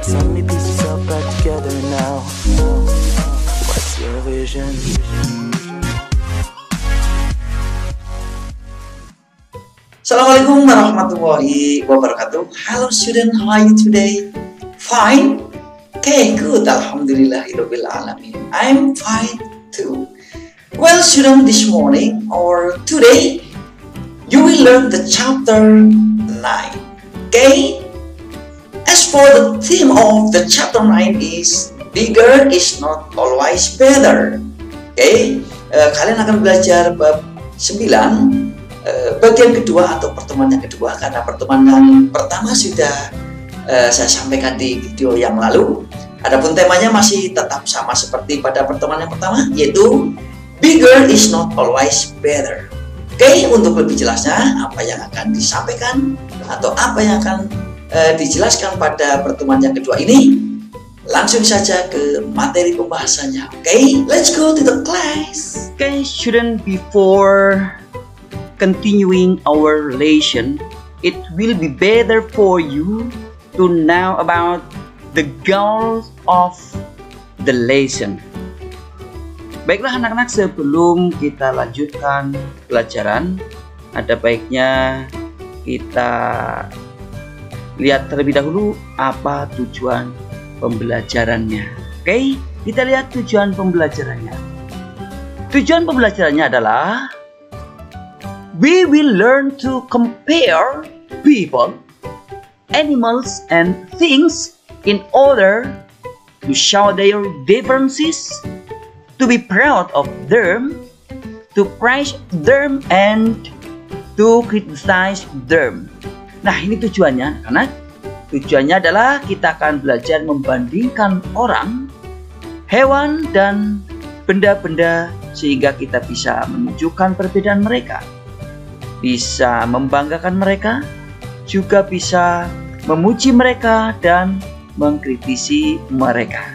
So many pieces all back together now. What's your vision? Assalamualaikum warahmatullahi wabarakatuh. Hello student, how are you today? Fine? Okay, good. Alhamdulillahirabbil alamin. I'm fine too. Well, student, this morning or today, you will learn the chapter 9. Okay? As for the theme of the chapter 9 is bigger is not always better. Okay? Kalian akan belajar bab 9. Bagian kedua atau pertemuan yang kedua, karena pertemuan yang pertama sudah saya sampaikan di video yang lalu. Adapun temanya masih tetap sama seperti pada pertemuan yang pertama, yaitu bigger is not always better. Oke, untuk lebih jelasnya apa yang akan disampaikan atau apa yang akan dijelaskan pada pertemuan yang kedua ini, langsung saja ke materi pembahasannya. Oke, let's go to the class. Okay, student, before continuing our lesson, it will be better for you to know about the goals of the lesson. Baiklah anak-anak, sebelum kita lanjutkan pelajaran, ada baiknya kita lihat terlebih dahulu apa tujuan pembelajarannya. Oke, kita lihat tujuan pembelajarannya. Tujuan pembelajarannya adalah we will learn to compare people, animals, and things in order to show their differences, to be proud of them, to praise them, and to criticize them. Nah, ini tujuannya, karena tujuannya adalah kita akan belajar membandingkan orang, hewan, dan benda-benda sehingga kita bisa menunjukkan perbedaan mereka, bisa membanggakan mereka, juga bisa memuji mereka dan mengkritisi mereka.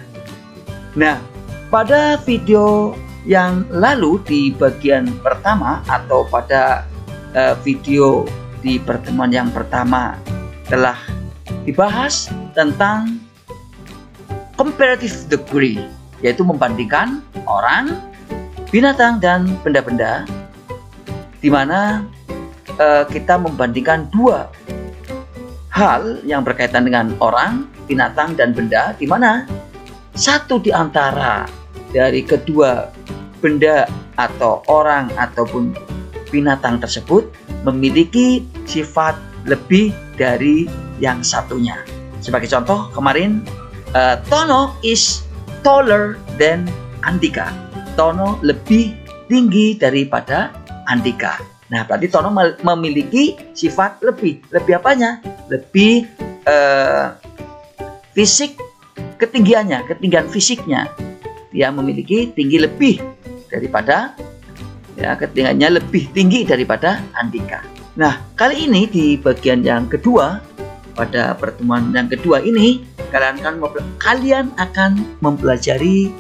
Nah, pada video yang lalu di bagian pertama atau pada video di pertemuan yang pertama telah dibahas tentang comparative degree, yaitu membandingkan orang, binatang, dan benda-benda, di mana kita membandingkan dua hal yang berkaitan dengan orang, binatang, dan benda, di mana satu di antara dari kedua benda atau orang ataupun binatang tersebut memiliki sifat lebih dari yang satunya. Sebagai contoh, kemarin Tono is taller than Andika. Tono lebih tinggi daripada Andika. Nah, berarti Tono memiliki sifat lebih. Lebih apanya? Lebih fisik, ketinggian fisiknya. Dia memiliki tinggi lebih daripada, ketinggiannya lebih tinggi daripada Andika. Nah, kali ini di bagian yang kedua, pada pertemuan yang kedua ini, kalian akan mempelajari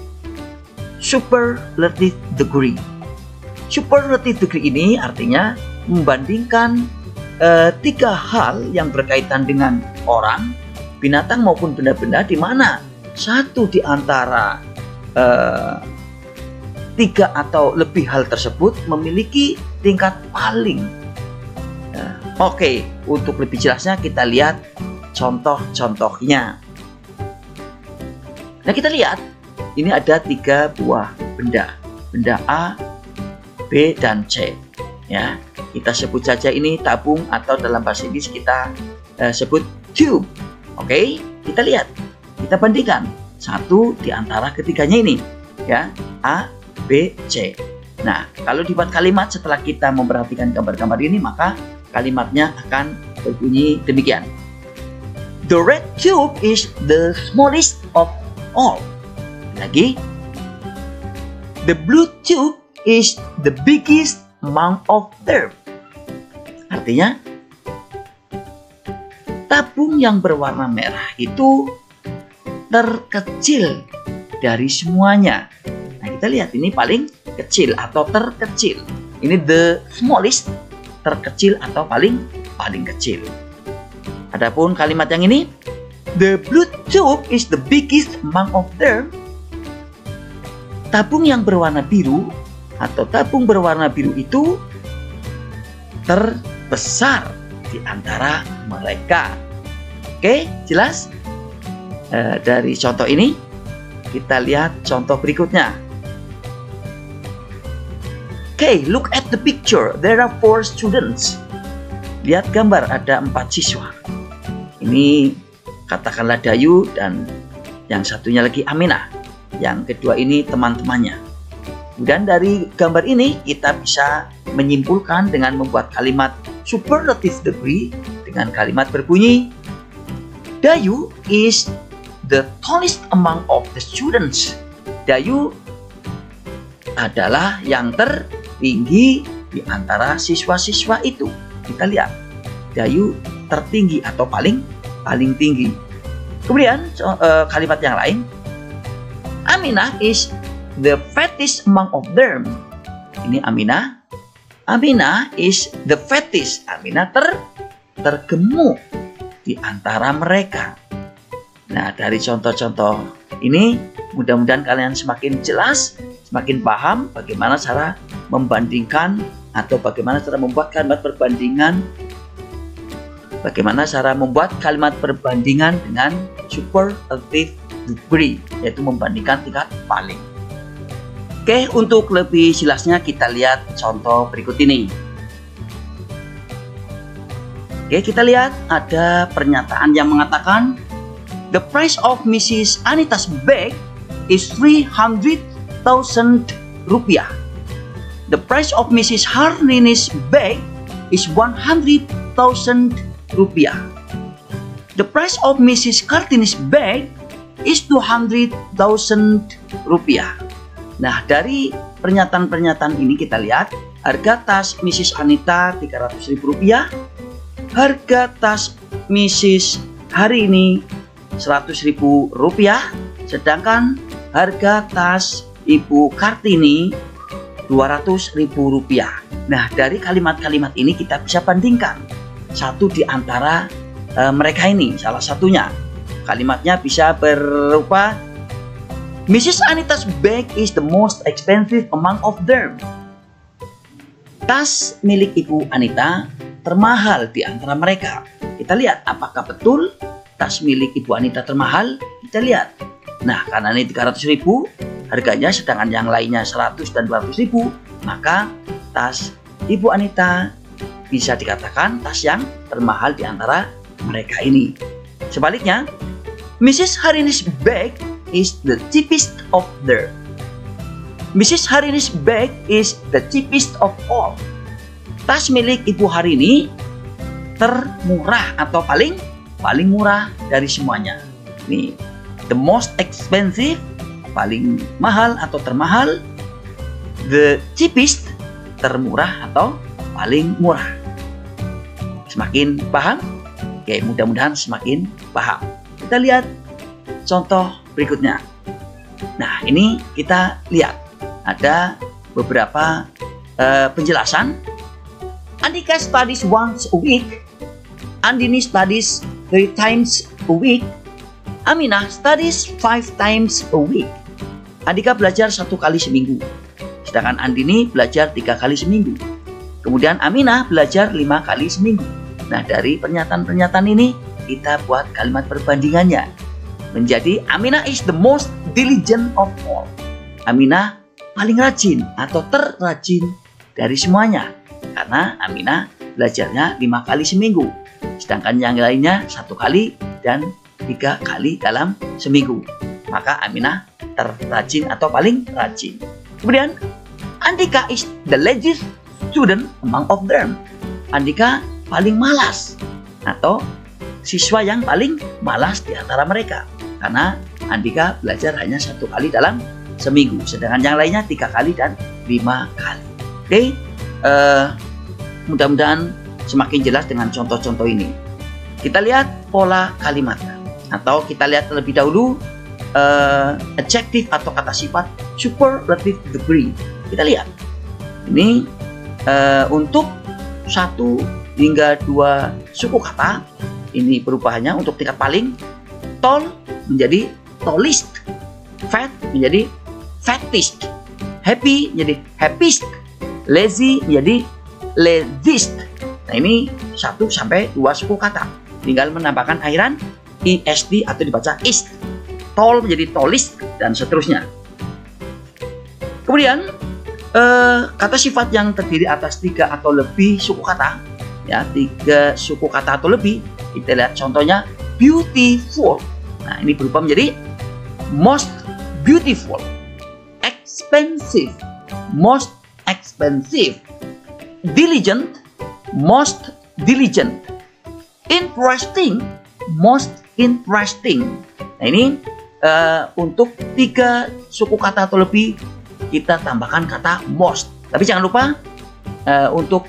superlative degree. Superlative degree ini artinya membandingkan tiga hal yang berkaitan dengan orang, binatang maupun benda-benda, di mana satu di antara tiga atau lebih hal tersebut memiliki tingkat paling. Oke, untuk lebih jelasnya kita lihat contoh-contohnya. Nah, kita lihat ini ada tiga buah benda. Benda A, B, dan C. Ya, kita sebut saja ini tabung atau dalam bahasa Inggris kita sebut tube. Oke, kita lihat, kita bandingkan satu di antara ketiganya ini, ya, A, B, C. Nah, kalau dibuat kalimat setelah kita memperhatikan gambar-gambar ini, maka kalimatnya akan berbunyi demikian. The red tube is the smallest of all. Lagi, the blue tube is the biggest among of them. Artinya, tabung yang berwarna merah itu terkecil dari semuanya. Nah, kita lihat ini paling kecil atau terkecil. Ini the smallest, terkecil atau paling kecil. Adapun kalimat yang ini, The blue tube is the biggest among of them. Tabung yang berwarna biru atau tabung berwarna biru itu terbesar di antara mereka. Oke, jelas? Dari contoh ini kita lihat contoh berikutnya. Oke, look at the picture. There are 4 students. Lihat gambar, ada 4 siswa. Ini katakanlah Dayu dan yang satunya lagi Aminah. Yang kedua ini teman-temannya. Dan dari gambar ini kita bisa menyimpulkan dengan membuat kalimat superlative degree dengan kalimat berbunyi, Dayu is the tallest among of the students. Dayu adalah yang tertinggi di antara siswa-siswa itu. Kita lihat, Dayu tertinggi atau paling tinggi. Kemudian kalimat yang lain, Aminah is the fattest among of them. Ini Aminah. Aminah is the fattest. Aminah tergemuk di antara mereka. Nah, dari contoh-contoh ini mudah-mudahan kalian semakin jelas, semakin paham bagaimana cara membandingkan atau bagaimana cara membuat kalimat perbandingan. Bagaimana cara membuat kalimat perbandingan dengan superlative degree, yaitu membandingkan tingkat paling. Oke, untuk lebih jelasnya kita lihat contoh berikut ini. Oke, kita lihat ada pernyataan yang mengatakan the price of Mrs. Anita's bag is 300,000 rupiah. The price of Mrs. Harini's bag is 100,000 rupiah. The price of Mrs. Kartini's bag is 200,000 rupiah. Nah, dari pernyataan-pernyataan ini kita lihat harga tas Mrs. Anita 300.000 rupiah, harga tas Mrs. Harini 100.000 rupiah, sedangkan harga tas Ibu Kartini 200.000 rupiah. Nah, dari kalimat-kalimat ini kita bisa bandingkan satu di antara mereka ini, salah satunya. Kalimatnya bisa berupa Mrs. Anita's bag is the most expensive among of them. Tas milik Ibu Anita termahal di antara mereka. Kita lihat apakah betul tas milik Ibu Anita termahal. Kita lihat. Nah, karena ini 300.000 harganya, sedangkan yang lainnya 100 dan 200.000, maka tas Ibu Anita bisa dikatakan tas yang termahal di antara mereka ini. Sebaliknya, Mrs. Harini's bag is the cheapest of them. Mrs. Harini's bag is the cheapest of all. Tas milik Ibu Harini termurah atau paling murah dari semuanya. Nih, the most expensive, paling mahal atau termahal. The cheapest, termurah atau paling murah. Semakin paham? Oke, mudah-mudahan semakin paham. Kita lihat contoh berikutnya. Nah, ini kita lihat ada beberapa penjelasan. Andika studies once a week. Andini studies 3 times a week. Aminah studies 5 times a week. Andika belajar 1 kali seminggu, sedangkan Andini belajar 3 kali seminggu. Kemudian Aminah belajar 5 kali seminggu. Nah, dari pernyataan-pernyataan ini kita buat kalimat perbandingannya menjadi Aminah is the most diligent of all. Aminah paling rajin atau terrajin dari semuanya, karena Aminah belajarnya 5 kali seminggu, sedangkan yang lainnya 1 kali dan 3 kali dalam seminggu. Maka Aminah terrajin atau paling rajin. Kemudian Andika is the laziest student among of them. Andika paling malas atau siswa yang paling malas di antara mereka, karena Andika belajar hanya 1 kali dalam seminggu, sedangkan yang lainnya 3 kali dan 5 kali. Oke, mudah-mudahan semakin jelas dengan contoh-contoh ini. Kita lihat pola kalimat, atau kita lihat terlebih dahulu adjective atau kata sifat superlative degree. Kita lihat ini untuk 1 hingga 2 suku kata ini perubahannya. Untuk tingkat paling Tall menjadi tallest. Fat menjadi fattest. Happy menjadi happiest. Lazy menjadi laziest. Nah, ini 1 sampai 2 suku kata. Tinggal menambahkan akhiran est atau dibaca ist. Tall menjadi tallest dan seterusnya. Kemudian kata sifat yang terdiri atas 3 atau lebih suku kata, ya 3 suku kata atau lebih. Kita lihat contohnya beautiful. Nah, ini berubah menjadi most beautiful, expensive, most expensive, diligent, most diligent, interesting, most interesting. Nah, ini untuk 3 suku kata atau lebih kita tambahkan kata most. Tapi jangan lupa untuk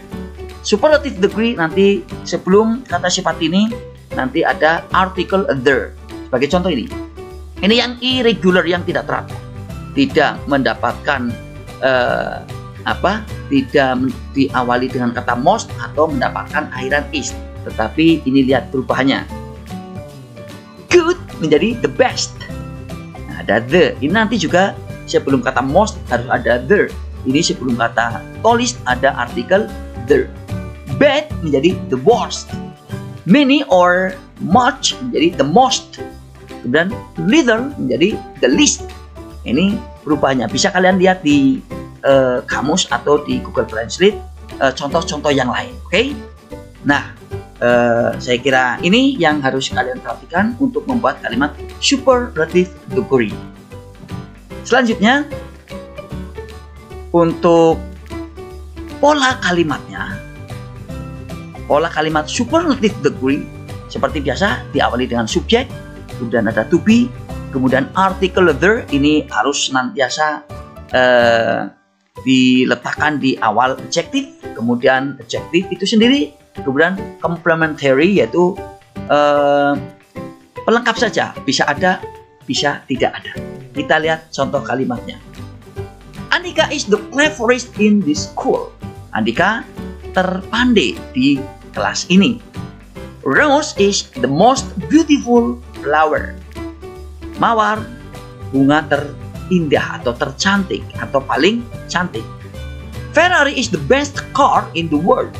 superlative degree nanti sebelum kata sifat ini nanti ada article the. Sebagai contoh ini yang irregular, yang tidak teratur, tidak mendapatkan tidak diawali dengan kata most atau mendapatkan akhiran is. Tetapi ini lihat perubahannya. Good menjadi the best. Nah, ada the. Ini nanti juga sebelum kata most harus ada the. Ini sebelum kata tallest ada artikel the. Bad menjadi the worst. Many or much menjadi the most. Kemudian little menjadi the least. Ini perubahannya. Bisa kalian lihat di kamus atau di Google Translate contoh-contoh yang lain. Oke? Nah, saya kira ini yang harus kalian perhatikan untuk membuat kalimat superlative degree. Selanjutnya, untuk pola kalimatnya, pola kalimat superlative degree seperti biasa diawali dengan subjek, kemudian ada to be, kemudian article the. Ini harus senantiasa diletakkan di awal adjective, kemudian adjective itu sendiri, kemudian complementary yaitu pelengkap saja, bisa ada, bisa tidak ada. Kita lihat contoh kalimatnya. Andika is the cleverest in this school. Andika terpandai di kelas ini. Rose is the most beautiful flower. Mawar, bunga terindah atau tercantik atau paling cantik. Ferrari is the best car in the world.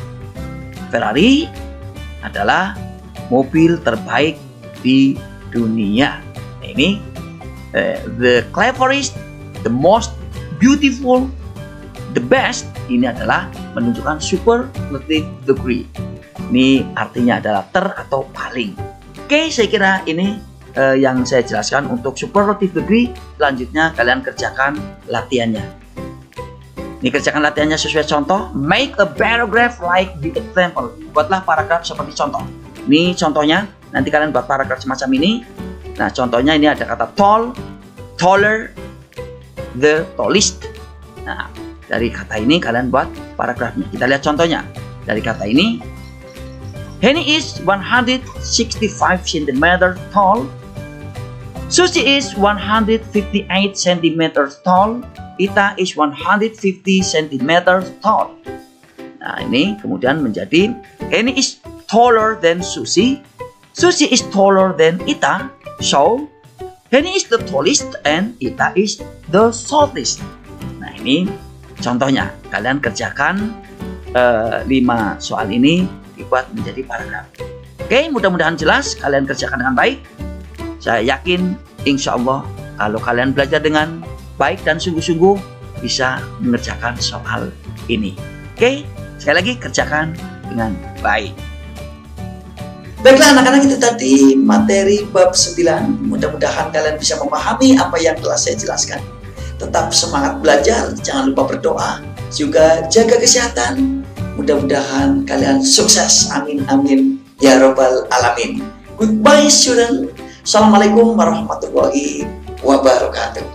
Ferrari adalah mobil terbaik di dunia. Nah, ini the cleverest, the most beautiful, the best. Ini adalah menunjukkan superlative degree. Ini artinya adalah ter atau paling. Oke, saya kira ini yang saya jelaskan untuk superlative degree. Selanjutnya kalian kerjakan latihannya. Ini kerjakan latihannya sesuai contoh. Make a paragraph like the example. Buatlah paragraf seperti contoh. Ini contohnya. Nanti kalian buat paragraf semacam ini. Nah, contohnya ini ada kata tall, taller, the tallest. Nah, dari kata ini kalian buat paragrafnya. Kita lihat contohnya. Dari kata ini, Henny is 165 cm tall. Susi is 158 cm tall. Ita is 150 cm tall. Nah, ini kemudian menjadi Henny is taller than Susi. Susi is taller than Ita. So, Henny is the tallest and Ita is the shortest. Nah, ini contohnya. Kalian kerjakan 5 soal ini dibuat menjadi paragraf. Oke, mudah-mudahan jelas. Kalian kerjakan dengan baik. Saya yakin insya Allah kalau kalian belajar dengan baik dan sungguh-sungguh bisa mengerjakan soal ini. Oke, sekali lagi kerjakan dengan baik. Baiklah anak-anak, itu tadi materi bab 9. Mudah-mudahan kalian bisa memahami apa yang telah saya jelaskan. Tetap semangat belajar, jangan lupa berdoa, juga jaga kesehatan. Mudah-mudahan kalian sukses. Amin amin ya robbal alamin. Goodbye student. Assalamualaikum warahmatullahi wabarakatuh.